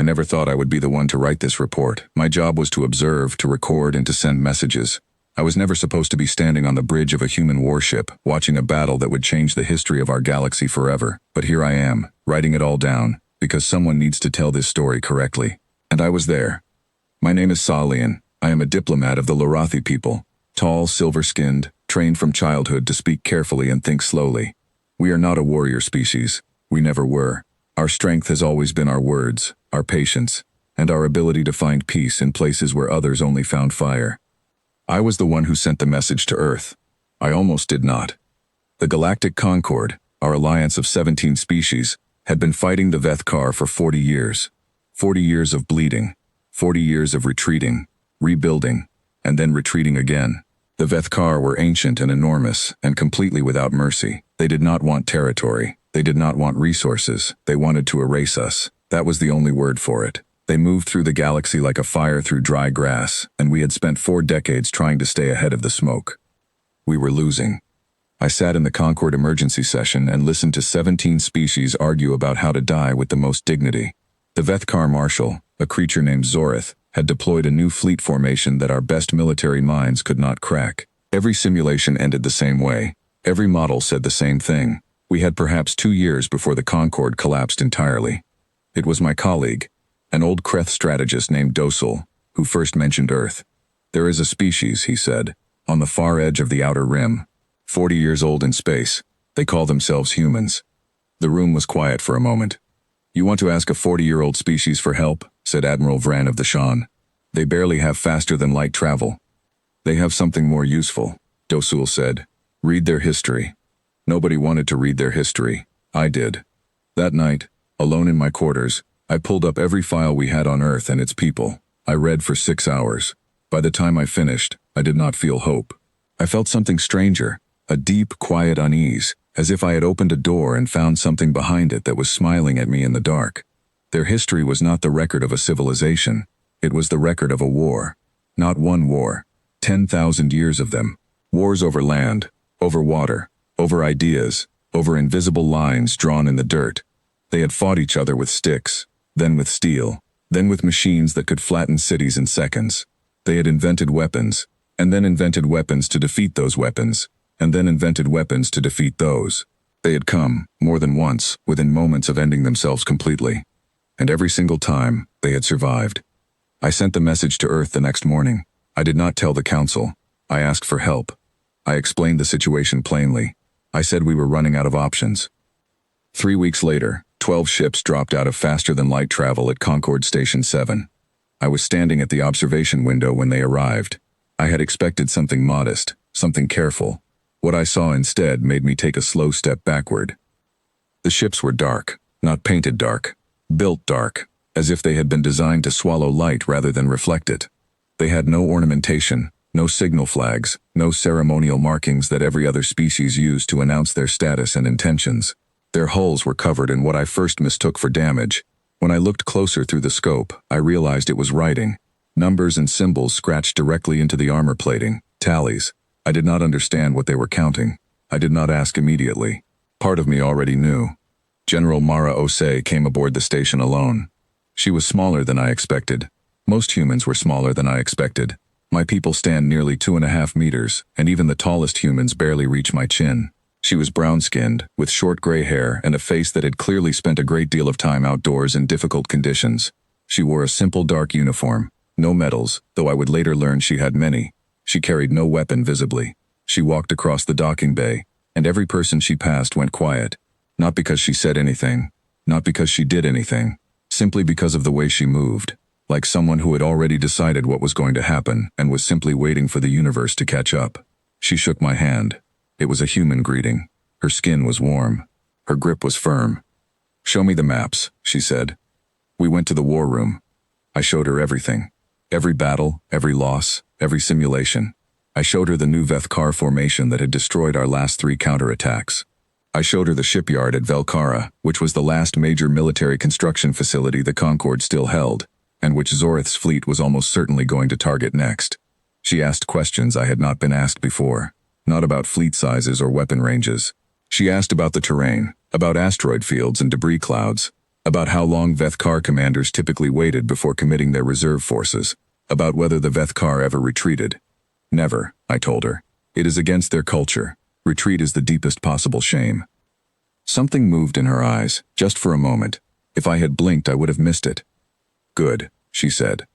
I never thought I would be the one to write this report. My job was to observe, to record, and to send messages. I was never supposed to be standing on the bridge of a human warship, watching a battle that would change the history of our galaxy forever. But here I am, writing it all down, because someone needs to tell this story correctly. And I was there. My name is Salian. I am a diplomat of the Lorathi people. Tall, silver-skinned, trained from childhood to speak carefully and think slowly. We are not a warrior species. We never were. Our strength has always been our words, our patience, and our ability to find peace in places where others only found fire. I was the one who sent the message to Earth. I almost did not. The Galactic Concord, our alliance of 17 species, had been fighting the Vethkar for 40 years. 40 years of bleeding, 40 years of retreating, rebuilding, and then retreating again. The Vethkar were ancient and enormous, and completely without mercy. They did not want territory. They did not want resources. They wanted to erase us. That was the only word for it. They moved through the galaxy like a fire through dry grass, and we had spent 4 decades trying to stay ahead of the smoke. We were losing. I sat in the Concord emergency session and listened to 17 species argue about how to die with the most dignity. The Vethkar Marshal, a creature named Zorith, had deployed a new fleet formation that our best military minds could not crack. Every simulation ended the same way. Every model said the same thing. We had perhaps 2 years before the Concord collapsed entirely. It was my colleague, an old Kreth strategist named Dosul, who first mentioned Earth. There is a species, he said, on the far edge of the outer rim, 40 years old in space. They call themselves humans. The room was quiet for a moment. You want to ask a 40-year-old species for help? Said Admiral Vran of the Shan. They barely have faster-than-light travel. They have something more useful, Dosul said. Read their history. Nobody wanted to read their history. I did. That night, alone in my quarters, I pulled up every file we had on Earth and its people. I read for 6 hours. By the time I finished, I did not feel hope. I felt something stranger, a deep, quiet unease, as if I had opened a door and found something behind it that was smiling at me in the dark. Their history was not the record of a civilization. It was the record of a war. Not one war. 10,000 years of them. Wars over land, over water, over ideas, over invisible lines drawn in the dirt. They had fought each other with sticks, then with steel, then with machines that could flatten cities in seconds. They had invented weapons, and then invented weapons to defeat those weapons, and then invented weapons to defeat those. They had come, more than once, within moments of ending themselves completely. And every single time, they had survived. I sent the message to Earth the next morning. I did not tell the Council. I asked for help. I explained the situation plainly. I said we were running out of options. 3 weeks later, 12 ships dropped out of faster-than-light travel at Concord Station 7. I was standing at the observation window when they arrived. I had expected something modest, something careful. What I saw instead made me take a slow step backward. The ships were dark, not painted dark, built dark, as if they had been designed to swallow light rather than reflect it. They had no ornamentation, no signal flags, no ceremonial markings that every other species used to announce their status and intentions. Their hulls were covered in what I first mistook for damage. When I looked closer through the scope, I realized it was writing. Numbers and symbols scratched directly into the armor plating, tallies. I did not understand what they were counting. I did not ask immediately. Part of me already knew. General Mara Osei came aboard the station alone. She was smaller than I expected. Most humans were smaller than I expected. My people stand nearly 2.5 meters, and even the tallest humans barely reach my chin. She was brown-skinned, with short gray hair and a face that had clearly spent a great deal of time outdoors in difficult conditions. She wore a simple dark uniform, no medals, though I would later learn she had many. She carried no weapon visibly. She walked across the docking bay, and every person she passed went quiet. Not because she said anything, not because she did anything, simply because of the way she moved, like someone who had already decided what was going to happen and was simply waiting for the universe to catch up. She shook my hand. It was a human greeting. Her skin was warm. Her grip was firm. "Show me the maps," she said. We went to the war room. I showed her everything. Every battle, every loss, every simulation. I showed her the new Vethkar formation that had destroyed our last 3 counterattacks. I showed her the shipyard at Velkara, which was the last major military construction facility the Concord still held, and which Zorith's fleet was almost certainly going to target next. She asked questions I had not been asked before. Not about fleet sizes or weapon ranges. She asked about the terrain, about asteroid fields and debris clouds. About how long Vethkar commanders typically waited before committing their reserve forces. About whether the Vethkar ever retreated. Never, I told her. It is against their culture. Retreat is the deepest possible shame. Something moved in her eyes, just for a moment. If I had blinked, I would have missed it. Good, she said.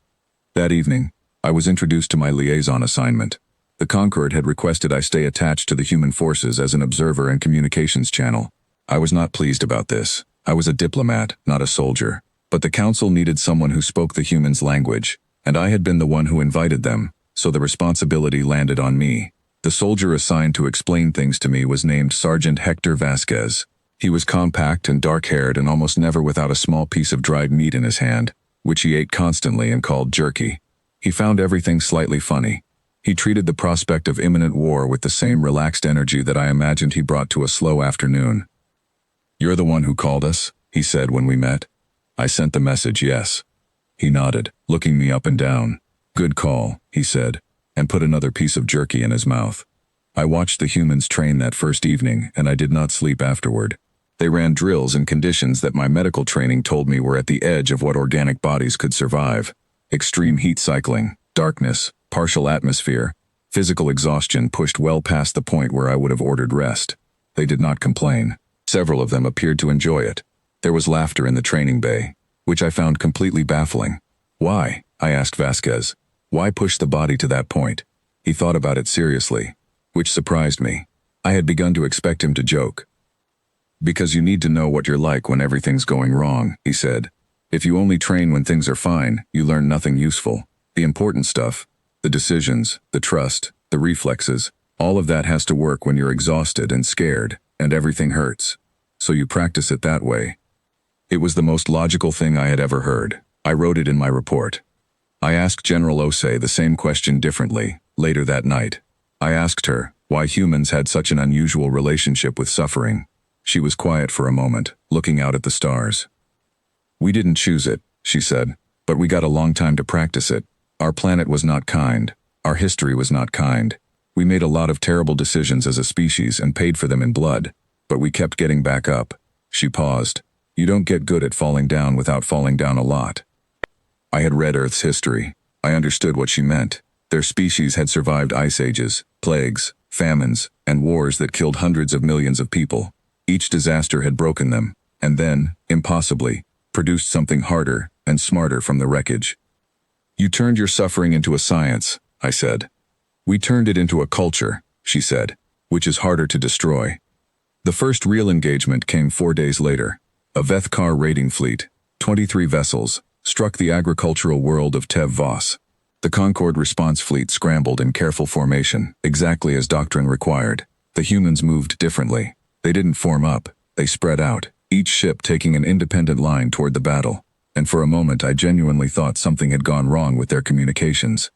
That evening, I was introduced to my liaison assignment. The Concord had requested I stay attached to the human forces as an observer and communications channel. I was not pleased about this. I was a diplomat, not a soldier. But the council needed someone who spoke the humans' language, and I had been the one who invited them, so the responsibility landed on me. The soldier assigned to explain things to me was named Sergeant Hector Vasquez. He was compact and dark-haired and almost never without a small piece of dried meat in his hand, which he ate constantly and called jerky. He found everything slightly funny. He treated the prospect of imminent war with the same relaxed energy that I imagined he brought to a slow afternoon. "You're the one who called us?" he said when we met. I sent the message, yes. He nodded, looking me up and down. "Good call," he said, and put another piece of jerky in his mouth. I watched the humans train that first evening, and I did not sleep afterward. They ran drills in conditions that my medical training told me were at the edge of what organic bodies could survive. Extreme heat cycling, darkness, partial atmosphere, physical exhaustion pushed well past the point where I would have ordered rest. They did not complain. Several of them appeared to enjoy it. There was laughter in the training bay, which I found completely baffling. "Why?" I asked Vasquez. "Why push the body to that point?" He thought about it seriously, which surprised me. I had begun to expect him to joke. "Because you need to know what you're like when everything's going wrong," he said. "If you only train when things are fine, you learn nothing useful. The important stuff, the decisions, the trust, the reflexes, all of that has to work when you're exhausted and scared, and everything hurts. So you practice it that way." It was the most logical thing I had ever heard. I wrote it in my report. I asked General Osei the same question differently, later that night. I asked her why humans had such an unusual relationship with suffering. She was quiet for a moment, looking out at the stars. "We didn't choose it," she said, "but we got a long time to practice it. Our planet was not kind. Our history was not kind. We made a lot of terrible decisions as a species and paid for them in blood, but we kept getting back up." She paused. "You don't get good at falling down without falling down a lot." I had read Earth's history. I understood what she meant. Their species had survived ice ages, plagues, famines, and wars that killed hundreds of millions of people. Each disaster had broken them, and then, impossibly, produced something harder and smarter from the wreckage. "You turned your suffering into a science," I said. "We turned it into a culture," she said, "which is harder to destroy." The first real engagement came 4 days later. A Vethkar raiding fleet, 23 vessels, struck the agricultural world of Tev Voss. The Concord response fleet scrambled in careful formation, exactly as doctrine required. The humans moved differently. They didn't form up, they spread out, each ship taking an independent line toward the battle. And for a moment I genuinely thought something had gone wrong with their communications.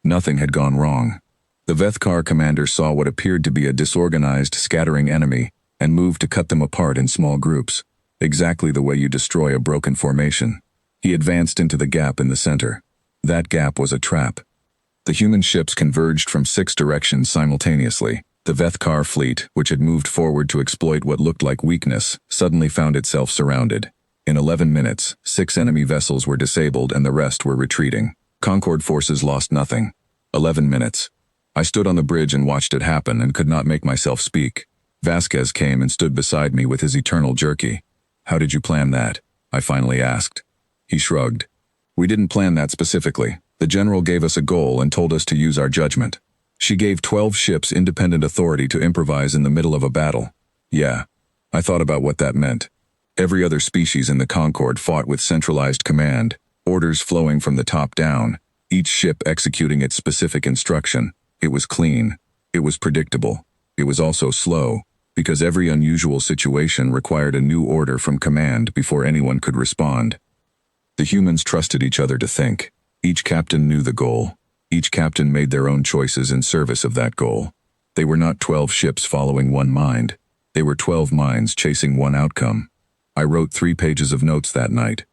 Nothing had gone wrong. The Vethkar commander saw what appeared to be a disorganized, scattering enemy, and moved to cut them apart in small groups, exactly the way you destroy a broken formation. He advanced into the gap in the center. That gap was a trap. The human ships converged from 6 directions simultaneously. The Vethkar fleet, which had moved forward to exploit what looked like weakness, suddenly found itself surrounded. In 11 minutes, 6 enemy vessels were disabled and the rest were retreating. Concord forces lost nothing. 11 minutes. I stood on the bridge and watched it happen and could not make myself speak. Vasquez came and stood beside me with his eternal jerky. "How did you plan that?" I finally asked. He shrugged. "We didn't plan that specifically. The general gave us a goal and told us to use our judgment. She gave 12 ships independent authority to improvise in the middle of a battle. Yeah, I thought about what that meant. Every other species in the Concord fought with centralized command, orders flowing from the top down, each ship executing its specific instruction. It was clean. It was predictable. It was also slow, because every unusual situation required a new order from command before anyone could respond. The humans trusted each other to think. Each captain knew the goal. Each captain made their own choices in service of that goal. They were not 12 ships following one mind. They were 12 minds chasing one outcome. I wrote 3 pages of notes that night.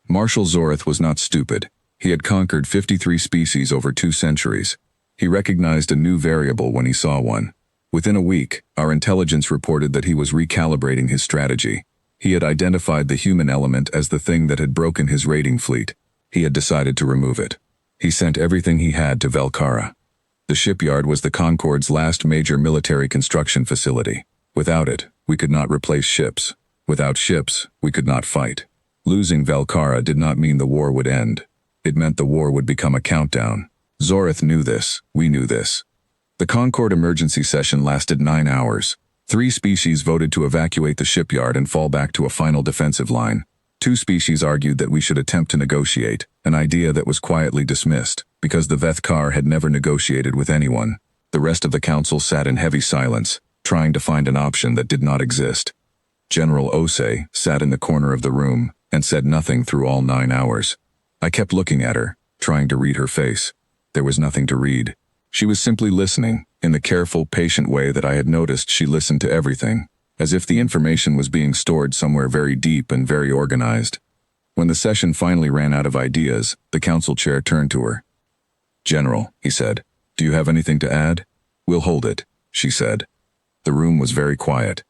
Marshal Zorith was not stupid. He had conquered 53 species over 2 centuries. He recognized a new variable when he saw one. Within a week, our intelligence reported that he was recalibrating his strategy. He had identified the human element as the thing that had broken his raiding fleet. He had decided to remove it. He sent everything he had to Velkara. The shipyard was the Concorde's last major military construction facility. Without it, we could not replace ships. Without ships, we could not fight. Losing Velkara did not mean the war would end. It meant the war would become a countdown. Zorith knew this. We knew this. The Concorde emergency session lasted 9 hours. 3 species voted to evacuate the shipyard and fall back to a final defensive line. 2 species argued that we should attempt to negotiate, an idea that was quietly dismissed, because the Vethkar had never negotiated with anyone. The rest of the council sat in heavy silence, trying to find an option that did not exist. General Osei sat in the corner of the room and said nothing through all 9 hours. I kept looking at her, trying to read her face. There was nothing to read. She was simply listening, in the careful, patient way that I had noticed she listened to everything, as if the information was being stored somewhere very deep and very organized. When the session finally ran out of ideas, the council chair turned to her. "General," he said, "do you have anything to add?" "We'll hold it," she said. The room was very quiet.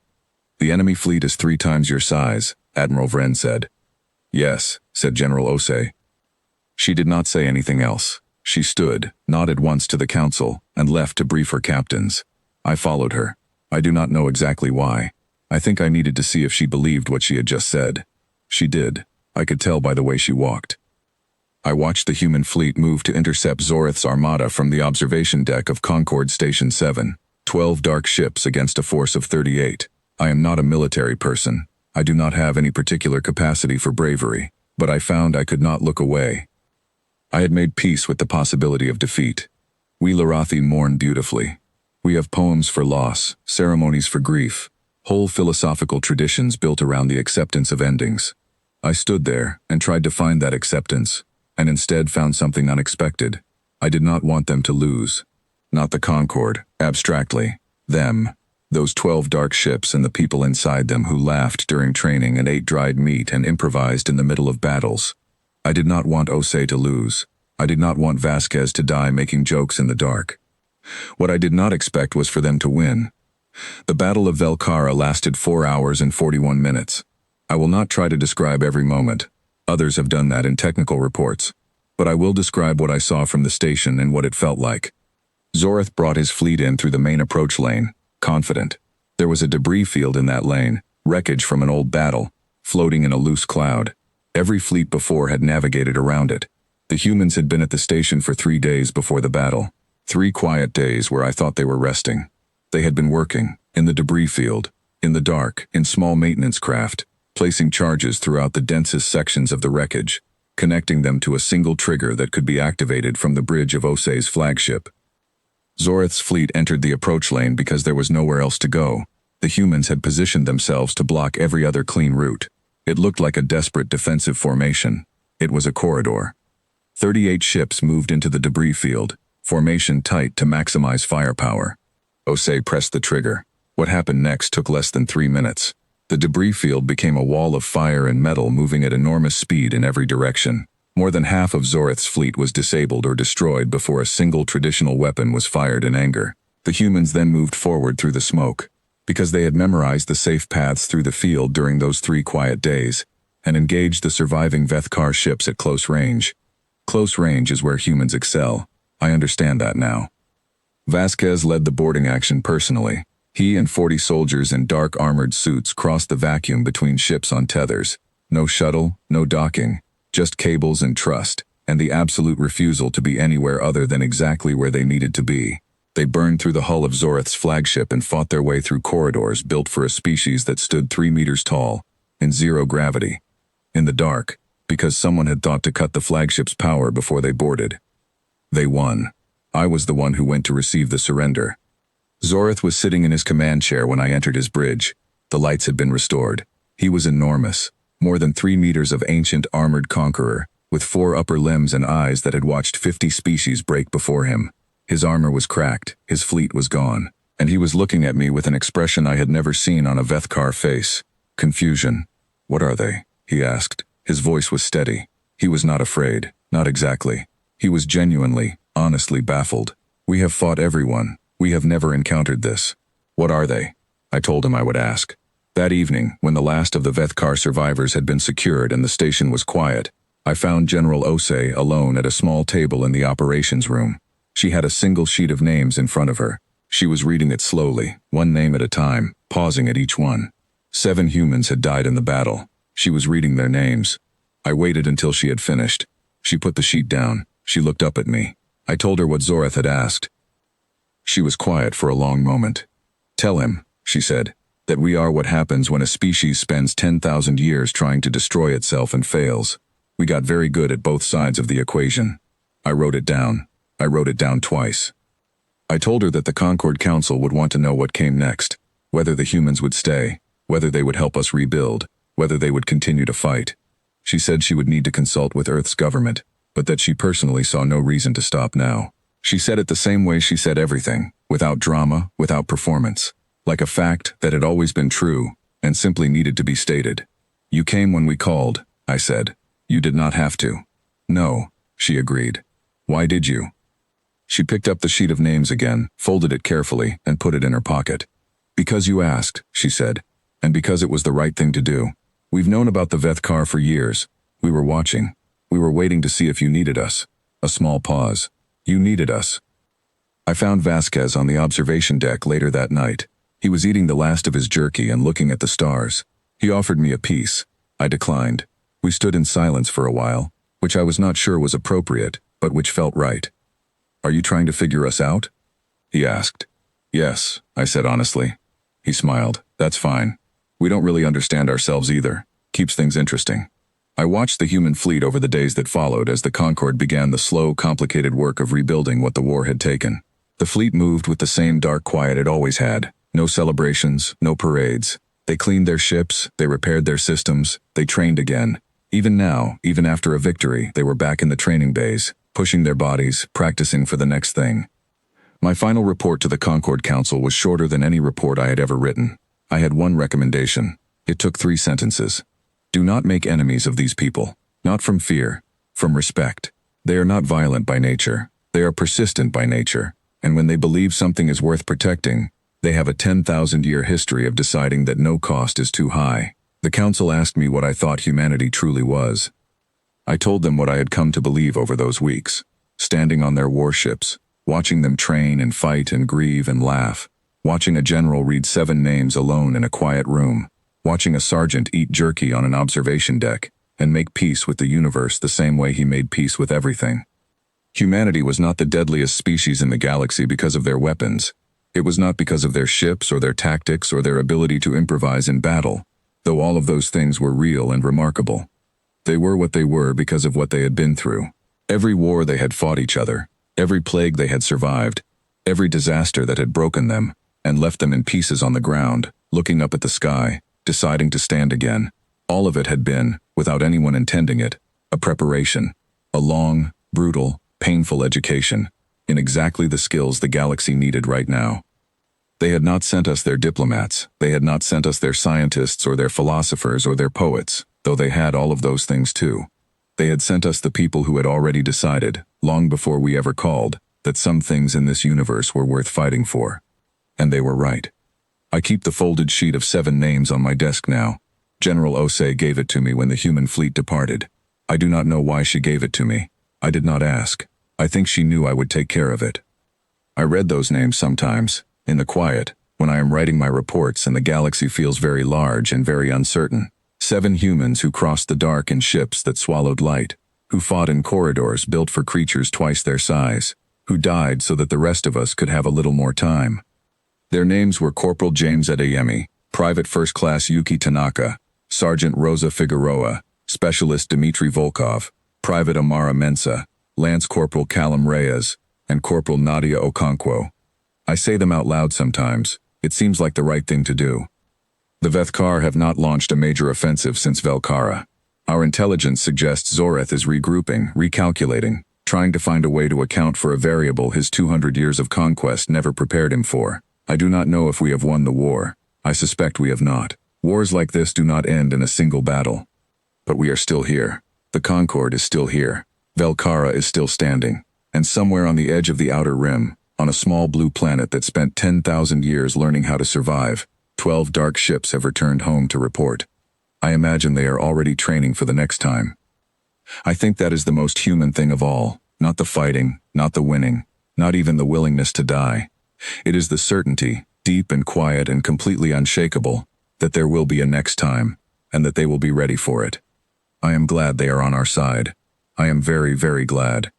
"The enemy fleet is 3 times your size," Admiral Vren said. "Yes," said General Osei. She did not say anything else. She stood, nodded once to the council, and left to brief her captains. I followed her. I do not know exactly why. I think I needed to see if she believed what she had just said. She did. I could tell by the way she walked. I watched the human fleet move to intercept Zorith's armada from the observation deck of Concorde Station 7, 12 dark ships against a force of 38. I am not a military person. I do not have any particular capacity for bravery, but I found I could not look away. I had made peace with the possibility of defeat. We Larathi mourn beautifully. We have poems for loss, ceremonies for grief, whole philosophical traditions built around the acceptance of endings. I stood there and tried to find that acceptance, and instead found something unexpected. I did not want them to lose. Not the Concorde, abstractly. Them. Those 12 dark ships and the people inside them who laughed during training and ate dried meat and improvised in the middle of battles. I did not want Osei to lose. I did not want Vasquez to die making jokes in the dark. What I did not expect was for them to win. The Battle of Velkara lasted 4 hours and 41 minutes. I will not try to describe every moment. Others have done that in technical reports. But I will describe what I saw from the station and what it felt like. Zorith brought his fleet in through the main approach lane, confident. There was a debris field in that lane, wreckage from an old battle, floating in a loose cloud. Every fleet before had navigated around it. The humans had been at the station for 3 days before the battle. 3 quiet days where I thought they were resting. They had been working, in the debris field, in the dark, in small maintenance craft, placing charges throughout the densest sections of the wreckage, connecting them to a single trigger that could be activated from the bridge of Osei's flagship. Zorith's fleet entered the approach lane because there was nowhere else to go. The humans had positioned themselves to block every other clean route. It looked like a desperate defensive formation. It was a corridor. 38 ships moved into the debris field, formation tight to maximize firepower. Osei pressed the trigger. What happened next took less than 3 minutes. The debris field became a wall of fire and metal moving at enormous speed in every direction. More than half of Zorith's fleet was disabled or destroyed before a single traditional weapon was fired in anger. The humans then moved forward through the smoke, because they had memorized the safe paths through the field during those 3 quiet days, and engaged the surviving Vethkar ships at close range. Close range is where humans excel. I understand that now. Vasquez led the boarding action personally. He and 40 soldiers in dark armored suits crossed the vacuum between ships on tethers. No shuttle, no docking, just cables and trust, and the absolute refusal to be anywhere other than exactly where they needed to be. They burned through the hull of Zorith's flagship and fought their way through corridors built for a species that stood 3 meters tall, in zero gravity, in the dark, because someone had thought to cut the flagship's power before they boarded. They won. I was the one who went to receive the surrender. Zorith was sitting in his command chair when I entered his bridge. The lights had been restored. He was enormous, more than 3 meters of ancient armored conqueror, with 4 upper limbs and eyes that had watched 50 species break before him. His armor was cracked, his fleet was gone, and he was looking at me with an expression I had never seen on a Vethkar face. Confusion. "What are they?" he asked. His voice was steady. He was not afraid, not exactly. He was genuinely, honestly baffled. "We have fought everyone. We have never encountered this." "What are they?" I told him I would ask. That evening, when the last of the Vethkar survivors had been secured and the station was quiet, I found General Osei alone at a small table in the operations room. She had a single sheet of names in front of her. She was reading it slowly, one name at a time, pausing at each one. 7 humans had died in the battle. She was reading their names. I waited until she had finished. She put the sheet down. She looked up at me. I told her what Zoreth had asked. She was quiet for a long moment. "Tell him," she said, "that we are what happens when a species spends 10,000 years trying to destroy itself and fails. We got very good at both sides of the equation." I wrote it down. I wrote it down twice. I told her that the Concord Council would want to know what came next, whether the humans would stay, whether they would help us rebuild, whether they would continue to fight. She said she would need to consult with Earth's government, but that she personally saw no reason to stop now. She said it the same way she said everything, without drama, without performance, like a fact that had always been true and simply needed to be stated. "You came when we called," I said. "You did not have to." "No," she agreed. "Why did you?" She picked up the sheet of names again, folded it carefully, and put it in her pocket. "Because you asked," she said, "and because it was the right thing to do. We've known about the Vethkar for years. We were watching. We were waiting to see if you needed us." A small pause. "You needed us." I found Vasquez on the observation deck later that night. He was eating the last of his jerky and looking at the stars. He offered me a piece. I declined. We stood in silence for a while, which I was not sure was appropriate, but which felt right. "Are you trying to figure us out?" he asked. "Yes," I said honestly. He smiled. "That's fine. We don't really understand ourselves either. Keeps things interesting." I watched the human fleet over the days that followed as the Concorde began the slow, complicated work of rebuilding what the war had taken. The fleet moved with the same dark quiet it always had. No celebrations, no parades. They cleaned their ships, they repaired their systems, they trained again. Even now, even after a victory, they were back in the training bays, pushing their bodies, practicing for the next thing. My final report to the Concord Council was shorter than any report I had ever written. I had one recommendation. It took 3 sentences. Do not make enemies of these people. Not from fear, from respect. They are not violent by nature. They are persistent by nature. And when they believe something is worth protecting, they have a 10,000-year history of deciding that no cost is too high. The council asked me what I thought humanity truly was. I told them what I had come to believe over those weeks. Standing on their warships, watching them train and fight and grieve and laugh, watching a general read 7 names alone in a quiet room, watching a sergeant eat jerky on an observation deck and make peace with the universe the same way he made peace with everything. Humanity was not the deadliest species in the galaxy because of their weapons. It was not because of their ships or their tactics or their ability to improvise in battle, though all of those things were real and remarkable. They were what they were because of what they had been through. Every war they had fought each other, every plague they had survived, every disaster that had broken them and left them in pieces on the ground, looking up at the sky, deciding to stand again. All of it had been, without anyone intending it, a preparation, a long, brutal, painful education in exactly the skills the galaxy needed right now. They had not sent us their diplomats, they had not sent us their scientists or their philosophers or their poets, though they had all of those things too. They had sent us the people who had already decided, long before we ever called, that some things in this universe were worth fighting for. And they were right. I keep the folded sheet of 7 names on my desk now. General Osei gave it to me when the human fleet departed. I do not know why she gave it to me. I did not ask. I think she knew I would take care of it. I read those names sometimes, in the quiet, when I am writing my reports and the galaxy feels very large and very uncertain. 7 humans who crossed the dark in ships that swallowed light, who fought in corridors built for creatures twice their size, who died so that the rest of us could have a little more time. Their names were Corporal James Adeyemi, Private First Class Yuki Tanaka, Sergeant Rosa Figueroa, Specialist Dmitry Volkov, Private Amara Mensa, Lance Corporal Callum Reyes, and Corporal Nadia Okonkwo. I say them out loud sometimes. It seems like the right thing to do. The Vethkar have not launched a major offensive since Velkara. Our intelligence suggests Zoreth is regrouping, recalculating, trying to find a way to account for a variable his 200 years of conquest never prepared him for. I do not know if we have won the war. I suspect we have not. Wars like this do not end in a single battle. But we are still here. The Concorde is still here. Velkara is still standing. And somewhere on the edge of the outer rim, on a small blue planet that spent 10,000 years learning how to survive, 12 dark ships have returned home to report. I imagine they are already training for the next time. I think that is the most human thing of all, not the fighting, not the winning, not even the willingness to die. It is the certainty, deep and quiet and completely unshakable, that there will be a next time, and that they will be ready for it. I am glad they are on our side. I am very, very glad.